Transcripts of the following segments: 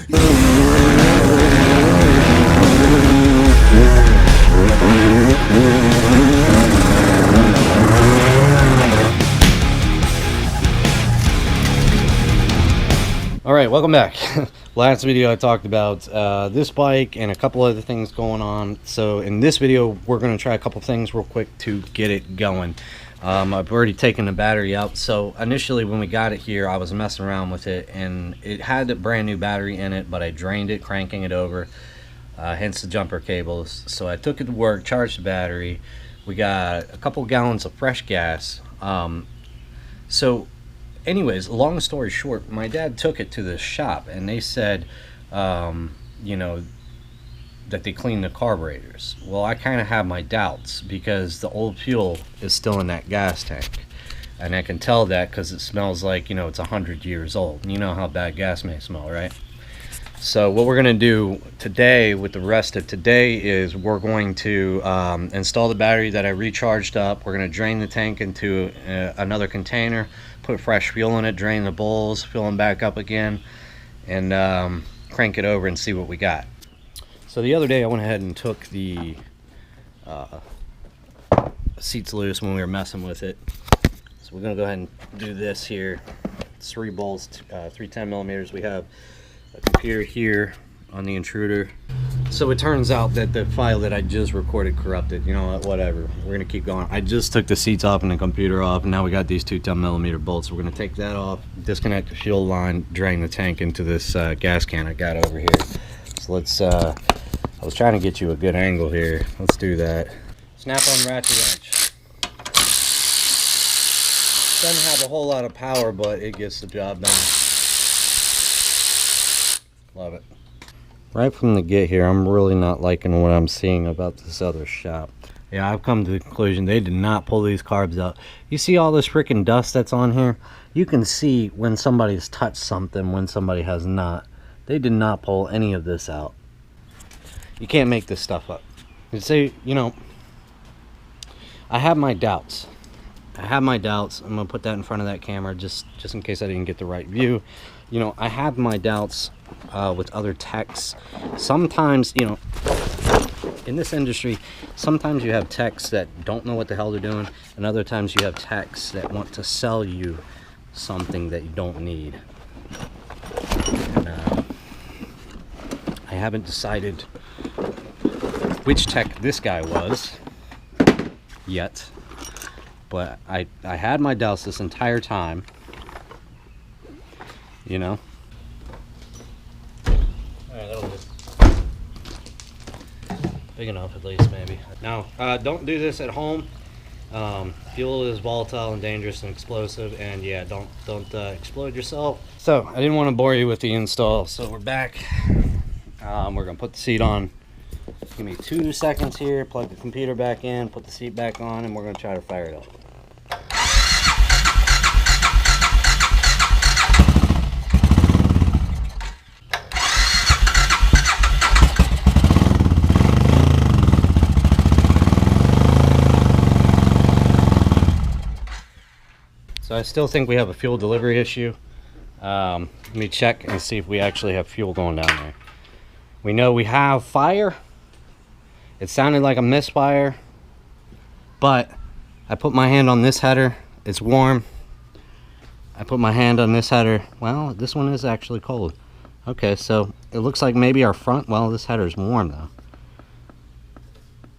Alright, welcome back. Last video I talked about this bike and a couple other things going on. So in this video we're going to try a couple things real quick to get it going. I've already taken the battery out. So initially when we got it here I was messing around with it and it had a brand new battery in it, but I drained it cranking it over, hence the jumper cables. So I took it to work, charged the battery. We got a couple gallons of fresh gas. So anyways, long story short, my dad took it to the shop and they said, you know, that they clean the carburetors. Well, I kind of have my doubts because the old fuel is still in that gas tank. And I can tell that because it smells like, you know, it's 100 years old. And you know how bad gas may smell, right? So what we're going to do today with the rest of today is we're going to install the battery that I recharged up. We're going to drain the tank into another container, put fresh fuel in it, drain the bowls, fill them back up again, and crank it over and see what we got. So the other day I went ahead and took the seats loose when we were messing with it. So we're going to go ahead and do this here. It's 3 bolts, 3 10mm. We have a computer here on the Intruder. So it turns out that the file that I just recorded corrupted. You know what, whatever, we're gonna keep going. I just took the seats off and the computer off, and now we got these 2 10mm bolts. We're gonna take that off, disconnect the fuel line, drain the tank into this gas can I got over here. So let's I was trying to get you a good angle here. Let's do that. Snap on ratchet wrench. Doesn't have a whole lot of power, but it gets the job done. Love it. Right from the get here, I'm really not liking what I'm seeing about this other shop. Yeah, I've come to the conclusion they did not pull these carbs out. You see all this freaking dust that's on here? You can see when somebody's touched something, when somebody has not. They did not pull any of this out. You can't make this stuff up. You say, you know, I have my doubts. I'm gonna put that in front of that camera just in case I didn't get the right view. You know, I have my doubts with other techs. Sometimes, you know, in this industry, sometimes you have techs that don't know what the hell they're doing, and other times you have techs that want to sell you something that you don't need. And I haven't decided which tech this guy was yet, but I had my doubts this entire time. You know. Alright, that'll do. Big enough at least, maybe. Now, don't do this at home. Fuel is volatile and dangerous and explosive, and yeah, don't explode yourself. So, I didn't want to bore you with the install, so we're back. We're gonna put the seat on. Give me 2 seconds here, plug the computer back in, put the seat back on, and we're gonna try to fire it up. So I still think we have a fuel delivery issue. Let me check and see if we actually have fuel going down there. We know we have fire. It sounded like a misfire, but I put my hand on this header. It's warm. I put my hand on this header. Well, this one is actually cold. Okay, so it looks like maybe our front, well, this header is warm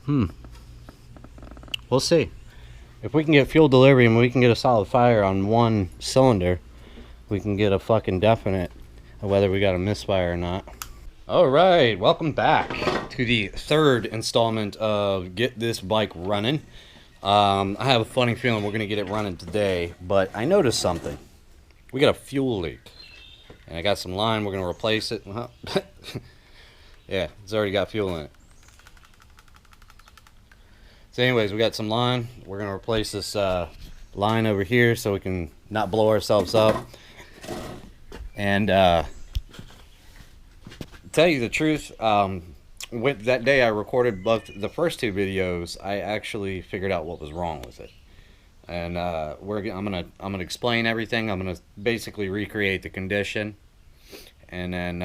though. We'll see. If we can get fuel delivery and we can get a solid fire on one cylinder, we can get a fucking definite of whether we got a misfire or not. Alright, welcome back to the 3rd installment of Get This Bike Running. I have a funny feeling we're going to get it running today, but I noticed something. We got a fuel leak. And I got some line, we're going to replace it. Yeah, it's already got fuel in it. So anyways, we got some line. We're going to replace this line over here so we can not blow ourselves up. And tell you the truth, with that day I recorded both the first 2 videos, I actually figured out what was wrong with it. And I'm gonna explain everything. I'm gonna basically recreate the condition, and then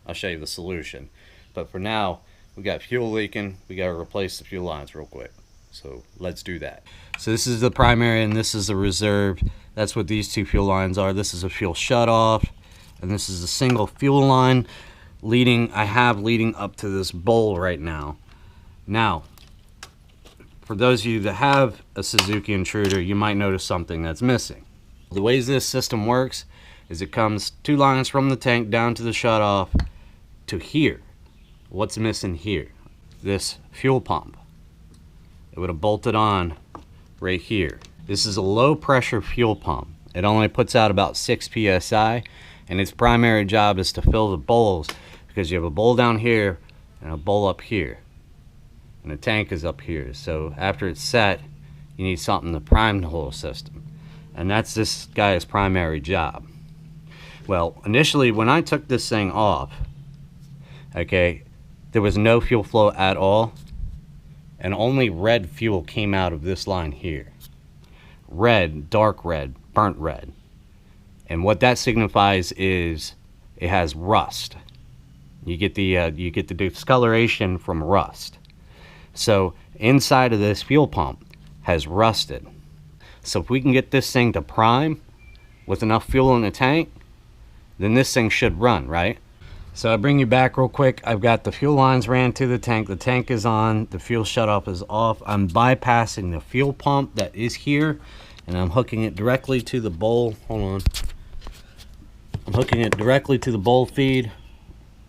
I'll show you the solution. But for now, we got fuel leaking. We got to replace the fuel lines real quick. So let's do that. So this is the primary and this is the reserve. That's what these two fuel lines are. This is a fuel shutoff, and this is a single fuel line leading up to this bowl right now. Now, for those of you that have a Suzuki Intruder, you might notice something that's missing. The way this system works is it comes 2 lines from the tank down to the shutoff to here. What's missing here? This fuel pump. It would have bolted on right here. This is a low pressure fuel pump. It only puts out about 6 psi, and its primary job is to fill the bowls, because you have a bowl down here and a bowl up here, and the tank is up here. So after it's set, you need something to prime the whole system, and that's this guy's primary job. Well, initially when I took this thing off, okay, there was no fuel flow at all, and only red fuel came out of this line here. Red, dark red, burnt red. And what that signifies is it has rust. You get the discoloration from rust. So inside of this fuel pump has rusted. So if we can get this thing to prime with enough fuel in the tank, then this thing should run, right? So I'll bring you back real quick. I've got the fuel lines ran to the tank is on, the fuel shutoff is off. I'm bypassing the fuel pump that is here, and I'm hooking it directly to the bowl. Hold on. I'm hooking it directly to the bowl feed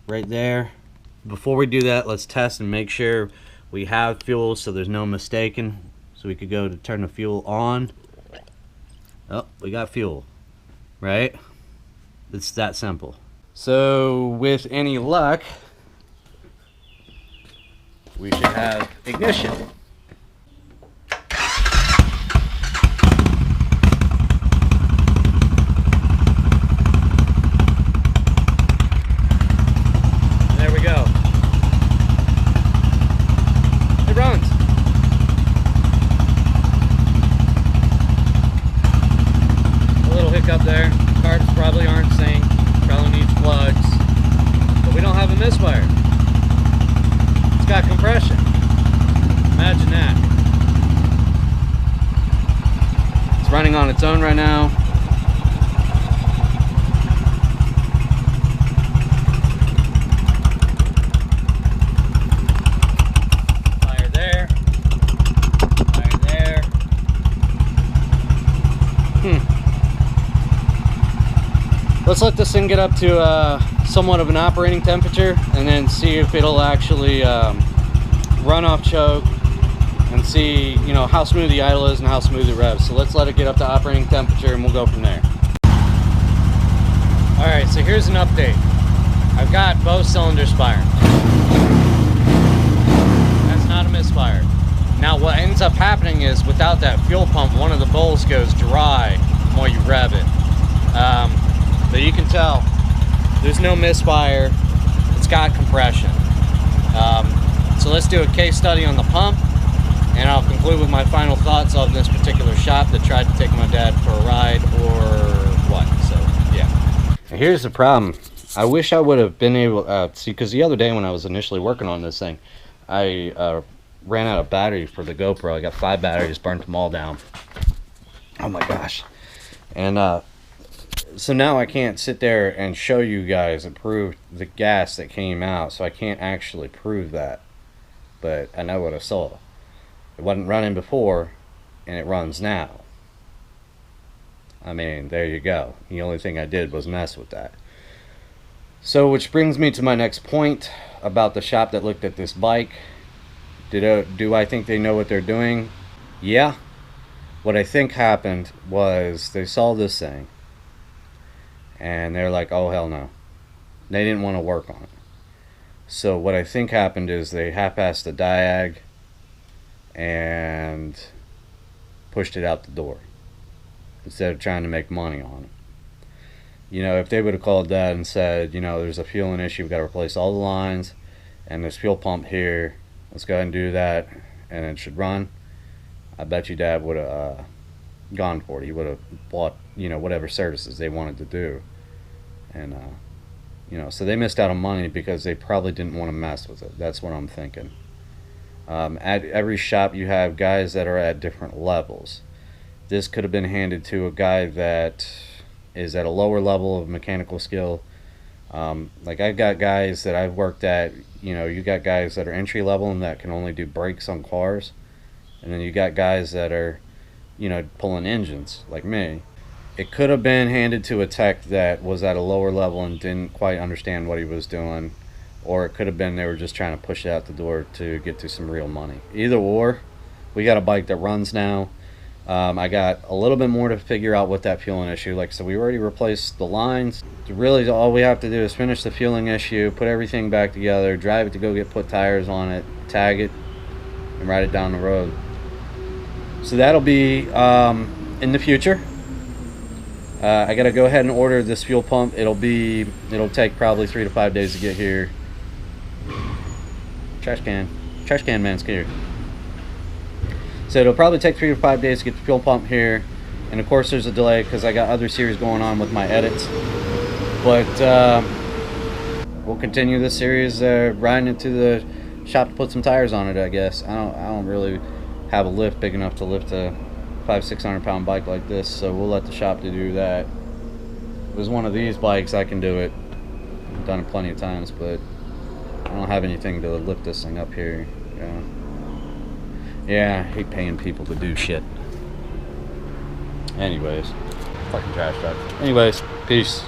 right there. Before we do that, let's test and make sure we have fuel so there's no mistaking. So we could go to turn the fuel on. Oh, we got fuel, right? It's that simple. So with any luck, we should have ignition. And there we go. It runs. A little hiccup there. Cards probably aren't synced. Probably needs plugs, but we don't have a misfire. It's got compression. Imagine that. It's running on its own right now. Fire there. Fire there. Let's let this thing get up to somewhat of an operating temperature, and then see if it'll actually run off choke, and see, you know, how smooth the idle is and how smooth it revs. So let's let it get up to operating temperature, and we'll go from there. All right, so here's an update. I've got both cylinders firing. That's not a misfire. Now what ends up happening is, without that fuel pump, one of the bowls goes dry the more you rev it. But you can tell there's no misfire. It's got compression. So let's do a case study on the pump, and I'll conclude with my final thoughts of this particular shop that tried to take my dad for a ride, or what. So yeah. Here's the problem. I wish I would have been able see, because the other day when I was initially working on this thing, I ran out of battery for the GoPro. I got 5 batteries, burnt them all down. Oh my gosh. And so now I can't sit there and show you guys and prove the gas that came out, so I can't actually prove that. But I know what I saw. It wasn't running before, and it runs now. I mean, there you go. The only thing I did was mess with that. So, which brings me to my next point about the shop that looked at this bike. Do I think they know what they're doing? Yeah. What I think happened was they saw this thing, and they're like, oh hell no. They didn't want to work on it. So what I think happened is they half-assed the diag and pushed it out the door instead of trying to make money on it. You know, if they would have called Dad and said, you know, there's a fueling issue, we've got to replace all the lines, and this fuel pump here, let's go ahead and do that, and it should run, I bet you Dad would have gone for it. He would have bought, you know, whatever services they wanted to do. And You know, so they missed out on money because they probably didn't want to mess with it. That's what I'm thinking. At every shop, you have guys that are at different levels. This could have been handed to a guy that is at a lower level of mechanical skill. Like I've got guys that I've worked at, you know, you got guys that are entry level and that can only do brakes on cars. And then you got guys that are, you know, pulling engines like me. It could have been handed to a tech that was at a lower level and didn't quite understand what he was doing. Or it could have been they were just trying to push it out the door to get to some real money. Either or, we got a bike that runs now. I got a little bit more to figure out with that fueling issue. Like I said, we already replaced the lines. Really, all we have to do is finish the fueling issue, put everything back together, drive it to go get put tires on it, tag it, and ride it down the road. So that'll be in the future. I gotta go ahead and order this fuel pump. It'll take probably 3 to 5 days to get here. Trash can man's here. So it'll probably take 3 to 5 days to get the fuel pump here, and of course there's a delay because I got other series going on with my edits. But we'll continue this series riding it to the shop to put some tires on it. I guess I don't really have a lift big enough to lift a 500-600 pound bike like this, so we'll let the shop to do that. If it was one of these bikes, I can do it. I've done it plenty of times, but I don't have anything to lift this thing up here. Yeah, I hate paying people to do shit. Anyways, fucking trash truck. Anyways, peace.